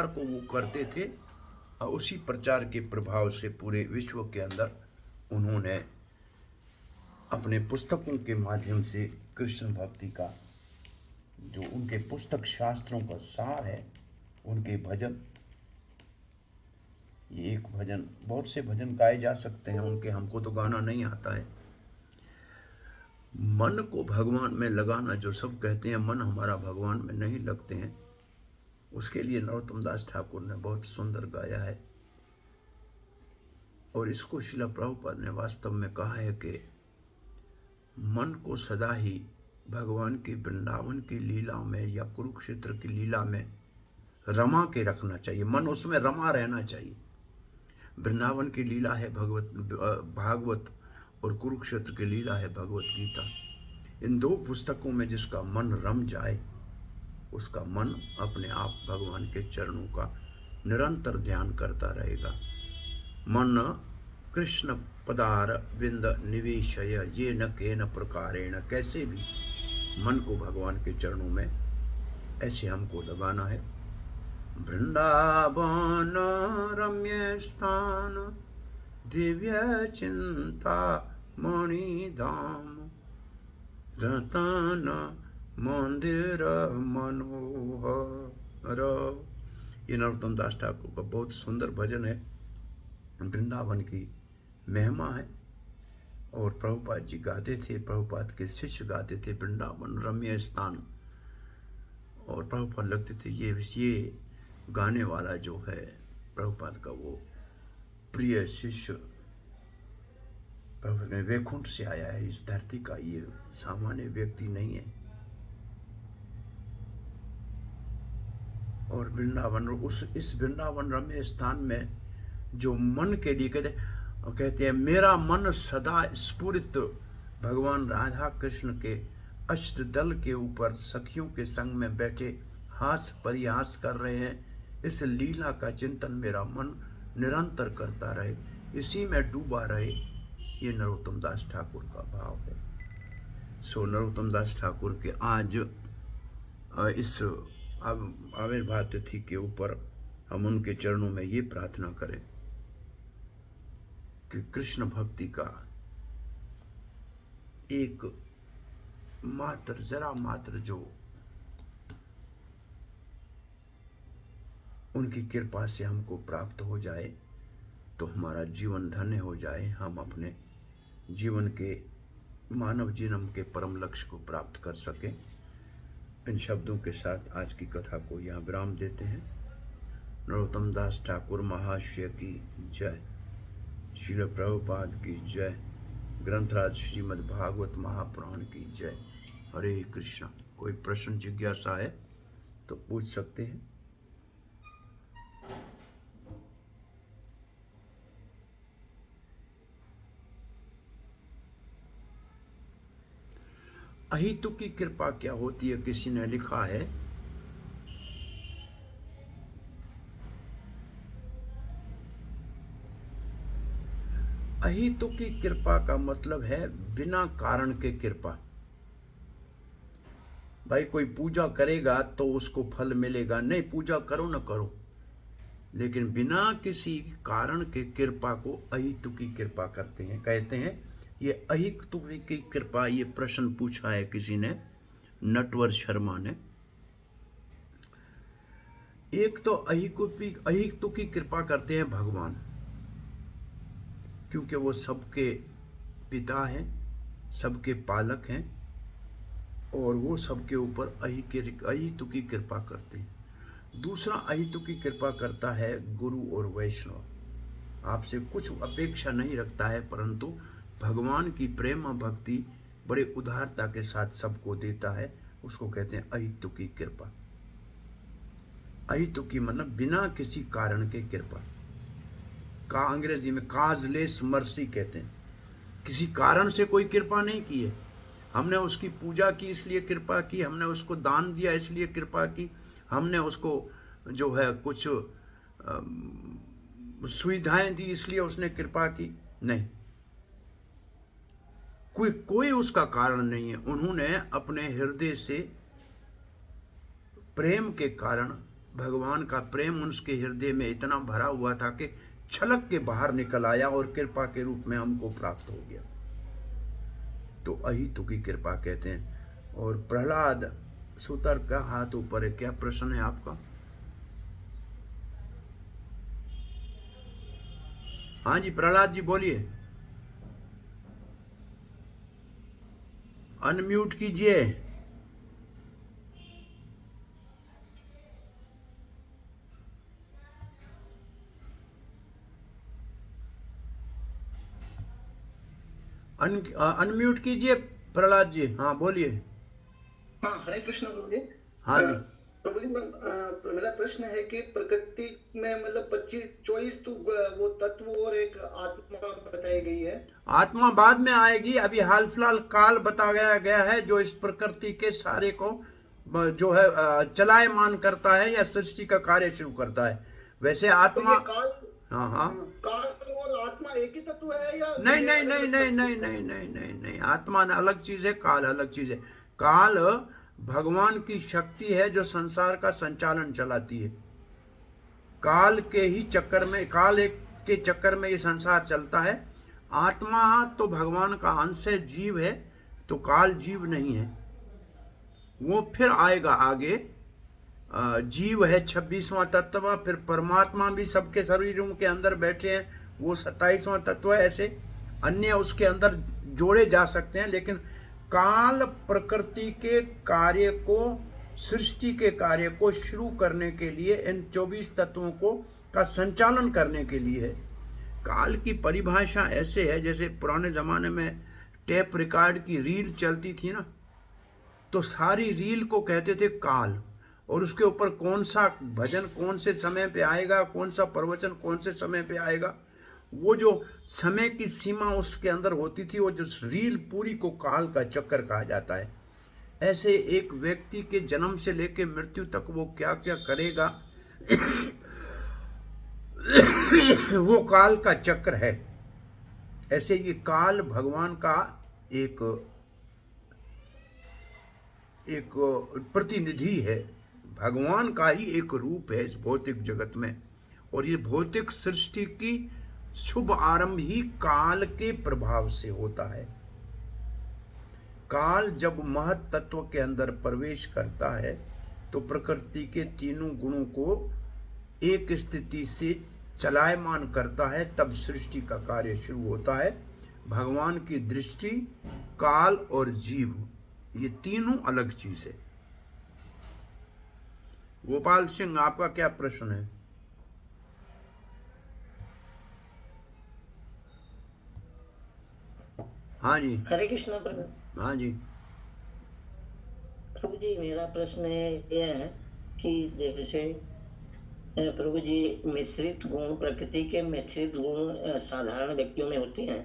को वो करते थे और उसी प्रचार के प्रभाव से पूरे विश्व के अंदर उन्होंने अपने पुस्तकों के माध्यम से कृष्ण भक्ति का, जो उनके पुस्तक शास्त्रों का सार है, उनके भजन, ये एक भजन, बहुत से भजन गाए जा सकते हैं उनके, हमको तो गाना नहीं आता है। मन को भगवान में लगाना, जो सब कहते हैं मन हमारा भगवान में नहीं लगते हैं, उसके लिए नरोत्तम दास ठाकुर ने बहुत सुंदर गाया है। और इसको श्रील प्रभुपाद ने वास्तव में कहा है कि मन को सदा ही भगवान की वृंदावन की लीला में या कुरुक्षेत्र की लीला में रमा के रखना चाहिए। मन उसमें रमा रहना चाहिए। वृंदावन की लीला है भागवत और कुरुक्षेत्र की लीला है भगवत गीता। इन दो पुस्तकों में जिसका मन रम जाए, उसका मन अपने आप भगवान के चरणों का निरंतर ध्यान करता रहेगा। मन कृष्ण पदार बिंद निवेशय ये न केन प्रकारेण, कैसे भी मन को भगवान के चरणों में ऐसे हमको लगाना है। वृंदावन रम्य स्थान दिव्य चिंता मणिधाम रतन मंदिर मनोहर। ये नरोत्तम दास ठाकुर का बहुत सुंदर भजन है। वृंदावन की महिमा है और प्रभुपाद जी गाते थे, प्रभुपाद के शिष्य गाते थे वृंदावन रम्य स्थान। और प्रभुपाद लगते थे ये गाने वाला जो है प्रभुपाद का वो प्रिय शिष्य प्रभुपाद में वैकुंठ से आया है इस धरती का, ये सामान्य व्यक्ति नहीं है। और वृंदावन, इस वृंदावन रम्य स्थान में जो मन के लिए कहते हैं मेरा मन सदा स्फुरित भगवान राधा कृष्ण के अष्टदल के ऊपर सखियों के संग में बैठे हास परिहास कर रहे हैं, इस लीला का चिंतन मेरा मन निरंतर करता रहे, इसी में डूबा रहे। ये नरोत्तम दास ठाकुर का भाव है। सो नरोत्तम दास ठाकुर के आज इस आविर्भाव तिथि के ऊपर हम उनके चरणों में ये प्रार्थना करें कि कृष्ण भक्ति का एक मात्र जरा मात्र जो उनकी कृपा से हमको प्राप्त हो जाए तो हमारा जीवन धन्य हो जाए, हम अपने जीवन के मानव जन्म के परम लक्ष्य को प्राप्त कर सकें। इन शब्दों के साथ आज की कथा को यहाँ विराम देते हैं। नरोत्तम दास ठाकुर महाशय की जय, श्रील प्रभुपाद की जय, ग्रंथराज श्रीमद् भागवत महापुराण की जय। हरे कृष्णा। कोई प्रश्न जिज्ञासा है तो पूछ सकते हैं। अहितु की कृपा क्या होती है, किसी ने लिखा है। अहितु की कृपा का मतलब है बिना कारण के कृपा। भाई कोई पूजा करेगा तो उसको फल मिलेगा, नहीं पूजा करो न करो, लेकिन बिना किसी कारण के कृपा को अहितु की कृपा करते हैं, कहते हैं ये अहितु की कृपा। ये प्रश्न पूछा है किसी ने, नटवर शर्मा ने। एक तो अहितु की कृपा करते हैं भगवान, क्योंकि वो सबके पिता हैं, सबके पालक हैं, और वो सबके ऊपर अहितु की कृपा करते हैं। दूसरा अहितु की कृपा करता है गुरु और वैष्णव। आपसे कुछ अपेक्षा नहीं रखता है, परंतु भगवान की प्रेम और भक्ति बड़े उदारता के साथ सबको देता है। उसको कहते हैं अहितु की कृपा। अहितु की मतलब बिना किसी कारण के कृपा का अंग्रेजी में काजलेस मर्सी कहते हैं। किसी कारण से कोई कृपा नहीं की है। हमने उसकी पूजा की इसलिए कृपा की, हमने उसको दान दिया इसलिए कृपा की, हमने उसको जो है कुछ सुविधाएं दी इसलिए उसने कृपा की, नहीं। कोई उसका कारण नहीं है। उन्होंने अपने हृदय से प्रेम के कारण, भगवान का प्रेम उसके हृदय में इतना भरा हुआ था कि छलक के बाहर निकल आया और कृपा के रूप में हमको प्राप्त हो गया। तो अहितु की कृपा कहते हैं। और प्रहलाद सूतर का हाथ ऊपर है, क्या प्रश्न है आपका? हाँ जी प्रहलाद जी बोलिए, अनम्यूट कीजिए। अनम्यूट कीजिए प्रहलाद जी, हाँ बोलिए। हाँ हरे कृष्ण प्रभु जी। हाँ जी प्रभु जी मेरा प्रश्न है कि प्रकृति में मतलब 24 तो वो तत्व और एक आत्मा बताई गई है। आत्मा बाद में आएगी, अभी हाल फिलहाल काल बताया गया है जो इस प्रकृति के सारे को जो है चलायमान करता है या सृष्टि का कार्य शुरू करता है। वैसे आत्मा तो काल, हाँ हाँ काल और आत्मा एक ही तत्व है या नहीं नहीं नहीं नहीं नहीं नहीं नहीं नहीं नहीं, आत्मा अलग चीज है, काल अलग चीज है। काल भगवान की शक्ति है जो संसार का संचालन चलाती है। काल के ही चक्कर में, काल एक के चक्कर में ये संसार चलता है। आत्मा तो भगवान का अंश है, जीव है, तो काल जीव नहीं है। वो फिर आएगा आगे। जीव है 26वां तत्व, फिर परमात्मा भी सबके शरीरों के अंदर बैठे हैं, वो 27वां तत्व है। ऐसे अन्य उसके अंदर जोड़े जा सकते हैं, लेकिन काल प्रकृति के कार्य को, सृष्टि के कार्य को शुरू करने के लिए, इन 24 तत्वों को का संचालन करने के लिए है। काल की परिभाषा ऐसे है जैसे पुराने जमाने में टेप रिकॉर्ड की रील चलती थी ना, तो सारी रील को कहते थे काल, और उसके ऊपर कौन सा भजन कौन से समय पे आएगा, कौन सा प्रवचन कौन से समय पे आएगा, वो जो समय की सीमा उसके अंदर होती थी, वो जो रील पूरी को काल का चक्कर कहा जाता है। ऐसे एक व्यक्ति के जन्म से लेकर मृत्यु तक वो क्या क्या करेगा वो काल का चक्र है। ऐसे ये काल भगवान का एक प्रतिनिधि है, भगवान का ही एक रूप है इस भौतिक जगत में। और ये भौतिक सृष्टि की शुभ आरंभ ही काल के प्रभाव से होता है। काल जब महत तत्व के अंदर प्रवेश करता है तो प्रकृति के तीनों गुणों को एक स्थिति से चलायमान करता है, तब सृष्टि का कार्य शुरू होता है। भगवान की दृष्टि, काल और जीव, ये तीनों अलग चीज है। गोपाल सिंह आपका क्या प्रश्न है? हाँ जी हरे कृष्ण प्रभु। हाँ जी प्रभु जी मेरा प्रश्न यह है कि जैसे प्रभु जी मिश्रित गुण, प्रकृति के मिश्रित गुण साधारण व्यक्तियों में होते हैं,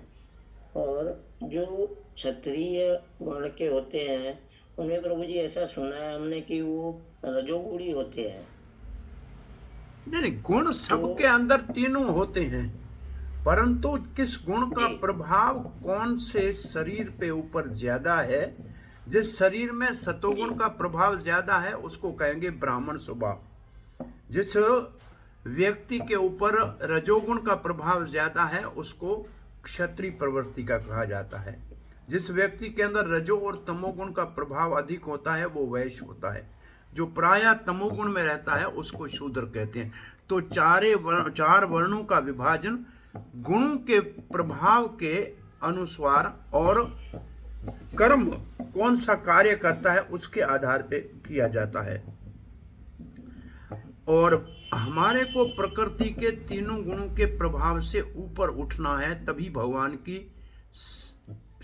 और जो क्षत्रिय वर्ण के होते हैं उनमें प्रभु जी ऐसा सुना है हमने कि वो रजोगुणी होते हैं। नहीं, गुण सबके अंदर तीनों होते हैं, परंतु किस गुण का प्रभाव कौन से शरीर पे ऊपर ज्यादा है। जिस शरीर में सतोगुण का प्रभाव ज्यादा है उसको कहेंगे ब्राह्मण स्वभाव। जिस व्यक्ति के ऊपर रजोगुण का प्रभाव ज्यादा है उसको क्षत्रिय प्रवृत्ति का कहा जाता है। जिस व्यक्ति के अंदर रजो और तमोगुण का प्रभाव अधिक होता है वो वैश्य होता है। जो प्रायः तमोगुण में रहता है उसको शूद्र कहते हैं। तो चार वर्णों का विभाजन गुणों के प्रभाव के अनुसार और कर्म कौन सा कार्य करता है उसके आधार पे किया जाता है। और हमारे को प्रकृति के तीनों गुणों के प्रभाव से ऊपर उठना है, तभी भगवान की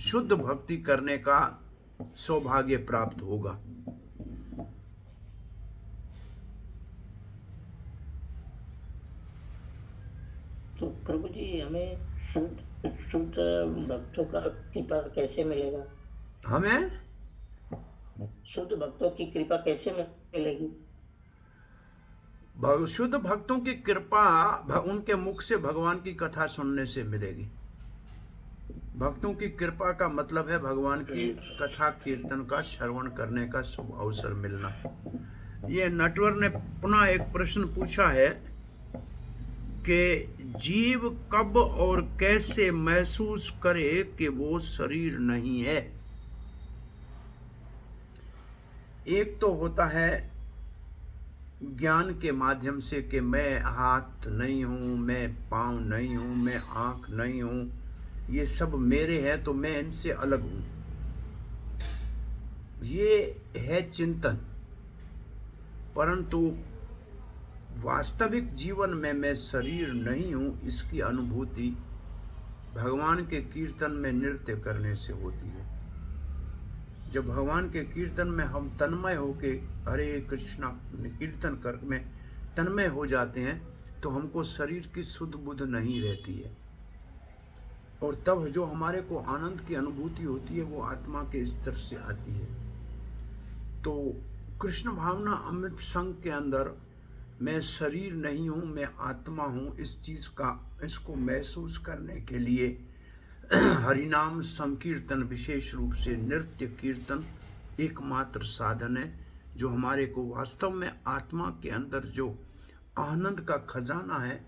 शुद्ध भक्ति करने का सौभाग्य प्राप्त होगा। तो प्रभु जी, हमें शुद्ध शुद्ध भक्तों का कृपा कैसे मिलेगा? हमें शुद्ध भक्तों की कृपा कैसे मिलेगी? शुद्ध भक्तों की कृपा उनके मुख से भगवान की कथा सुनने से मिलेगी। भक्तों की कृपा का मतलब है भगवान की कथा कीर्तन का श्रवण करने का शुभ अवसर मिलना। ये नटवर ने पुनः एक प्रश्न पूछा है कि जीव कब और कैसे महसूस करे कि वो शरीर नहीं है। एक तो होता है ज्ञान के माध्यम से कि मैं हाथ नहीं हूँ, मैं पाँव नहीं हूँ, मैं आँख नहीं हूँ, ये सब मेरे हैं तो मैं इनसे अलग हूँ। ये है चिंतन। परंतु वास्तविक जीवन में मैं शरीर नहीं हूँ, इसकी अनुभूति भगवान के कीर्तन में नृत्य करने से होती है। जब भगवान के कीर्तन में हम तन्मय होके हरे कृष्णा कीर्तन कर में तन्मय हो जाते हैं तो हमको शरीर की सुध बुध नहीं रहती है, और तब जो हमारे को आनंद की अनुभूति होती है वो आत्मा के स्तर से आती है। तो कृष्ण भावना अमृत संघ के अंदर मैं शरीर नहीं हूँ, मैं आत्मा हूँ, इस चीज़ का इसको महसूस करने के लिए हरिनाम संकीर्तन, विशेष रूप से नृत्य कीर्तन एकमात्र साधन है जो हमारे को वास्तव में आत्मा के अंदर जो आनंद का खजाना है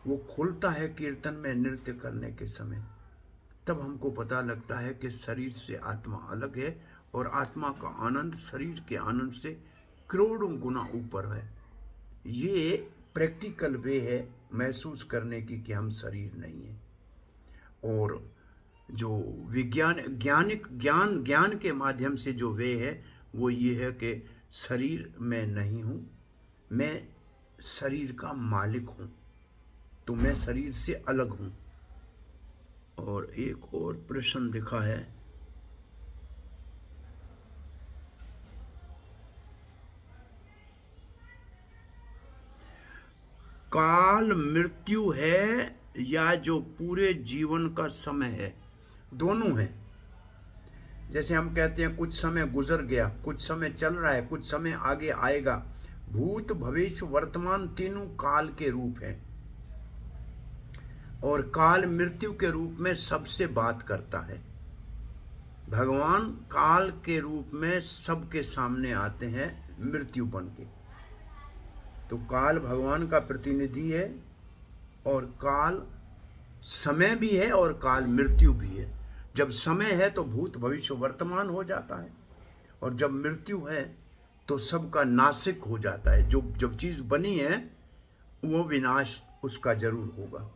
वो खुलता है कीर्तन में नृत्य करने के समय। तब हमको पता लगता है कि शरीर से आत्मा अलग है और आत्मा का आनंद शरीर के आनंद से करोड़ों गुना ऊपर है। ये प्रैक्टिकल वे है महसूस करने की कि हम शरीर नहीं है। और जो ज्ञान के माध्यम से जो वे है वो ये है कि शरीर मैं नहीं हूँ, मैं शरीर का मालिक हूँ, तो मैं शरीर से अलग हूँ। और एक और प्रश्न लिखा है, काल मृत्यु है या जो पूरे जीवन का समय है? दोनों है। जैसे हम कहते हैं कुछ समय गुजर गया, कुछ समय चल रहा है, कुछ समय आगे आएगा। भूत भविष्य वर्तमान तीनों काल के रूप हैं, और काल मृत्यु के रूप में सबसे बात करता है। भगवान काल के रूप में सबके सामने आते हैं मृत्यु बन के। तो काल भगवान का प्रतिनिधि है, और काल समय भी है और काल मृत्यु भी है। जब समय है तो भूत भविष्य वर्तमान हो जाता है, और जब मृत्यु है तो सबका नासिक हो जाता है। जो जब चीज़ बनी है वो विनाश उसका जरूर होगा।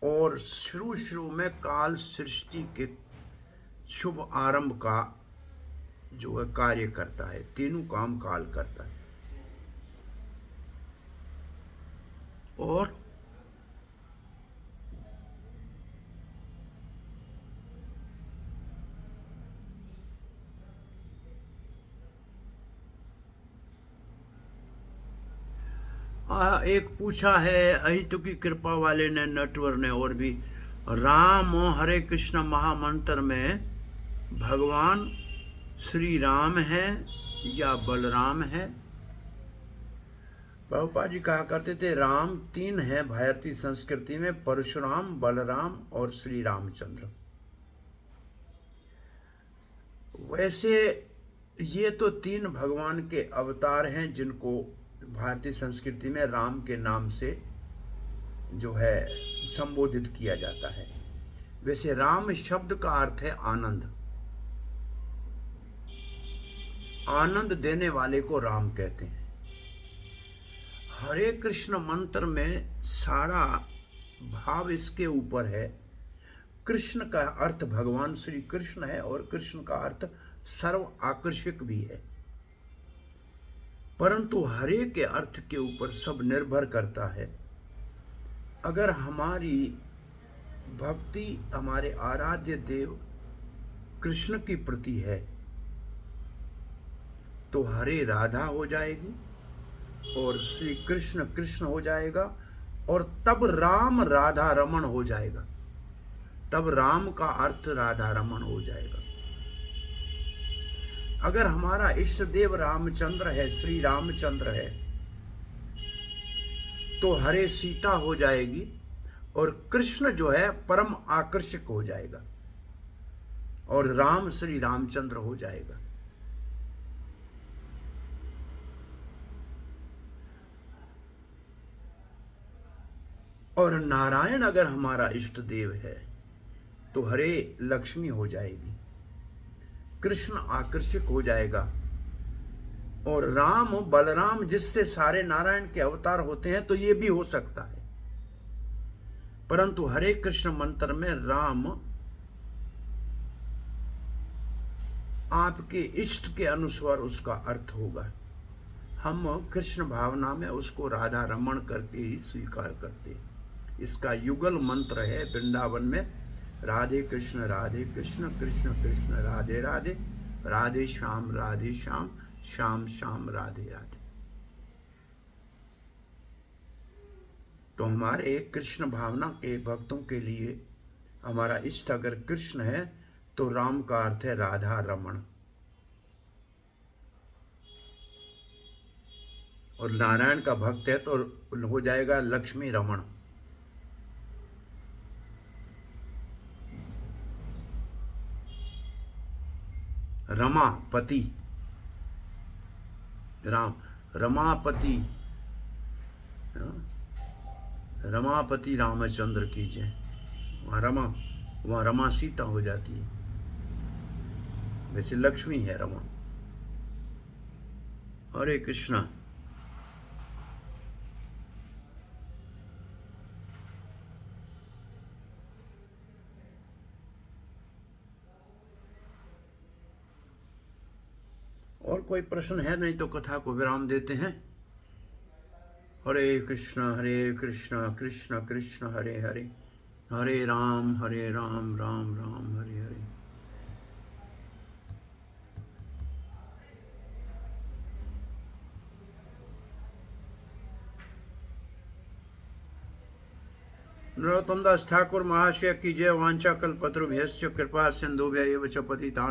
और शुरू में काल सृष्टि के शुभ आरंभ का जो है कार्य करता है। तीनों काम काल करता है। और एक पूछा है अहितु की कृपा वाले ने, नटवर ने, और भी, राम और हरे कृष्ण महामंत्र में भगवान श्री राम है या बलराम है? प्रभुपाद जी कहा करते थे राम तीन है भारतीय संस्कृति में, परशुराम, बलराम और श्री रामचंद्र। वैसे ये तो तीन भगवान के अवतार हैं जिनको भारतीय संस्कृति में राम के नाम से जो है संबोधित किया जाता है। वैसे राम शब्द का अर्थ है आनंद। आनंद देने वाले को राम कहते हैं। हरे कृष्ण मंत्र में सारा भाव इसके ऊपर है। कृष्ण का अर्थ भगवान श्री कृष्ण है और कृष्ण का अर्थ सर्व आकर्षक भी है, परंतु हरे के अर्थ के ऊपर सब निर्भर करता है। अगर हमारी भक्ति हमारे आराध्य देव कृष्ण की प्रति है तो हरे राधा हो जाएगी और श्री कृष्ण कृष्ण हो जाएगा, और तब राम राधा रमण हो जाएगा। तब राम का अर्थ राधा रमण हो जाएगा। अगर हमारा इष्ट देव रामचंद्र है, श्री रामचंद्र है, तो हरे सीता हो जाएगी और कृष्ण जो है परम आकर्षक हो जाएगा और राम श्री रामचंद्र हो जाएगा। और नारायण अगर हमारा इष्ट देव है तो हरे लक्ष्मी हो जाएगी, कृष्ण आकर्षक हो जाएगा, और राम बलराम जिससे सारे नारायण के अवतार होते हैं तो ये भी हो सकता है। परंतु हरे कृष्ण मंत्र में राम आपके इष्ट के अनुसार उसका अर्थ होगा। हम कृष्ण भावना में उसको राधा रमण करके ही स्वीकार करते। इसका युगल मंत्र है वृंदावन में, राधे कृष्ण कृष्ण कृष्ण राधे राधे, राधे श्याम श्याम श्याम राधे राधे। तो हमारे कृष्ण भावना के भक्तों के लिए हमारा इष्ट अगर कृष्ण है तो राम का अर्थ है राधा रमण, और नारायण का भक्त है तो हो जाएगा लक्ष्मी रमण। रमापति राम, रमापति, रमापति रामचंद्र की जय। वहाँ रमा सीता हो जाती है, वैसे लक्ष्मी है रमा। हरे कृष्णा। और कोई प्रश्न है? नहीं तो कथा को विराम देते हैं। हरे कृष्ण कृष्ण कृष्ण हरे हरे, हरे राम राम राम हरे हरे। नरोत्तम दास ठाकुर महाशय की जय। वांछा कल्पतरुभ्यश्च कृपा सिंधुभ्यैव च पतितानां